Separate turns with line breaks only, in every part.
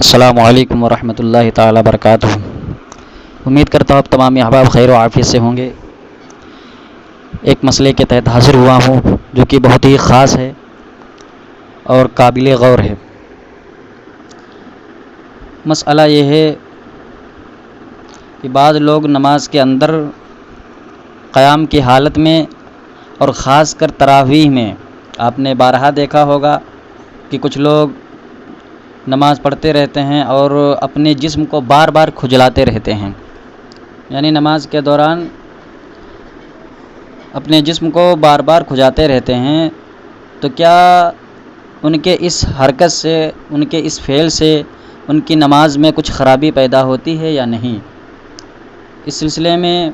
السلام علیکم ورحمۃ اللہ تعالی وبرکاتہ۔ امید کرتا ہوں آپ تمام احباب خیر و عافیت سے ہوں گے۔ ایک مسئلے کے تحت حاضر ہوا ہوں جو کہ بہت ہی خاص ہے اور قابل غور ہے۔ مسئلہ یہ ہے کہ بعض لوگ نماز کے اندر قیام کی حالت میں اور خاص کر تراویح میں آپ نے بارہا دیکھا ہوگا کہ کچھ لوگ نماز پڑھتے رہتے ہیں اور اپنے جسم کو بار بار کھجلاتے رہتے ہیں، یعنی نماز کے دوران اپنے جسم کو بار بار کھجاتے رہتے ہیں۔ تو کیا ان کے اس حرکت سے، ان کے اس فعل سے ان کی نماز میں کچھ خرابی پیدا ہوتی ہے یا نہیں؟ اس سلسلے میں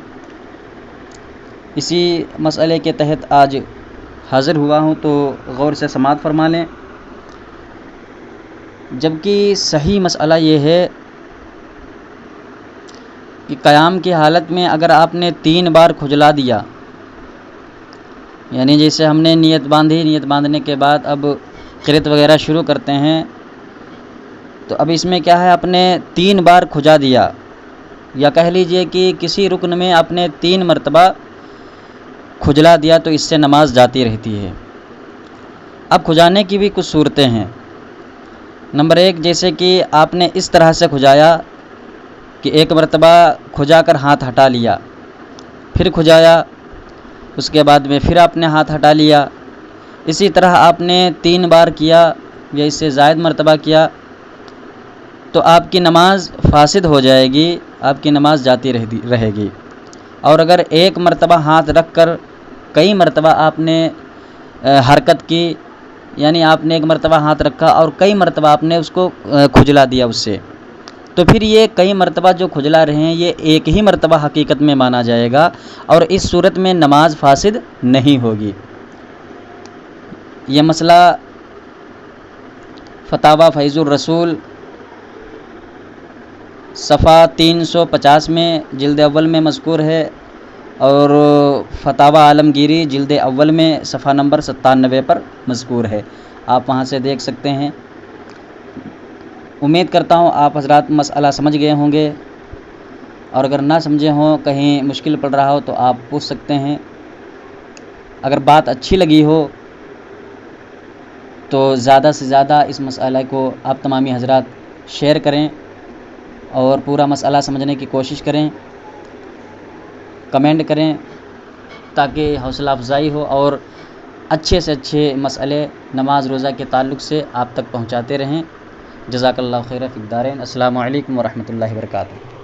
اسی مسئلے کے تحت آج حاضر ہوا ہوں، تو غور سے سماعت فرما لیں۔ جبکہ صحیح مسئلہ یہ ہے کہ قیام کی حالت میں اگر آپ نے 3 بار کھجلا دیا، یعنی جیسے ہم نے نیت باندھی، نیت باندھنے کے بعد اب قرأت وغیرہ شروع کرتے ہیں، تو اب اس میں کیا ہے، آپ نے 3 بار کھجا دیا، یا کہہ لیجئے کہ کسی رکن میں آپ نے 3 مرتبہ کھجلا دیا، تو اس سے نماز جاتی رہتی ہے۔ اب کھجانے کی بھی کچھ صورتیں ہیں۔ نمبر 1، جیسے کہ آپ نے اس طرح سے کھجایا کہ ایک مرتبہ کھجا کر ہاتھ ہٹا لیا، پھر کھجایا، اس کے بعد میں پھر آپ نے ہاتھ ہٹا لیا، اسی طرح آپ نے 3 بار کیا یا اس سے زائد مرتبہ کیا، تو آپ کی نماز فاسد ہو جائے گی، آپ کی نماز جاتی رہے گی۔ اور اگر ایک مرتبہ ہاتھ رکھ کر کئی مرتبہ آپ نے حرکت کی، یعنی آپ نے ایک مرتبہ ہاتھ رکھا اور کئی مرتبہ آپ نے اس کو کھجلا دیا اس سے، تو پھر یہ کئی مرتبہ جو کھجلا رہے ہیں یہ ایک ہی مرتبہ حقیقت میں مانا جائے گا، اور اس صورت میں نماز فاسد نہیں ہوگی۔ یہ مسئلہ فتاوی فیض الرسول صفحہ 350 میں جلد اول میں مذکور ہے، اور فتاوی عالمگیری جلد اول میں صفحہ نمبر 97 پر مذکور ہے، آپ وہاں سے دیکھ سکتے ہیں۔ امید کرتا ہوں آپ حضرات مسئلہ سمجھ گئے ہوں گے، اور اگر نہ سمجھے ہوں، کہیں مشکل پڑ رہا ہو، تو آپ پوچھ سکتے ہیں۔ اگر بات اچھی لگی ہو تو زیادہ سے زیادہ اس مسئلہ کو آپ تمامی حضرات شیئر کریں اور پورا مسئلہ سمجھنے کی کوشش کریں، کمنٹ کریں، تاکہ حوصلہ افزائی ہو اور اچھے سے اچھے مسئلے نماز روزہ کے تعلق سے آپ تک پہنچاتے رہیں۔ جزاک اللہ خیر فی الدارین۔ السلام علیکم ورحمۃ اللہ وبرکاتہ۔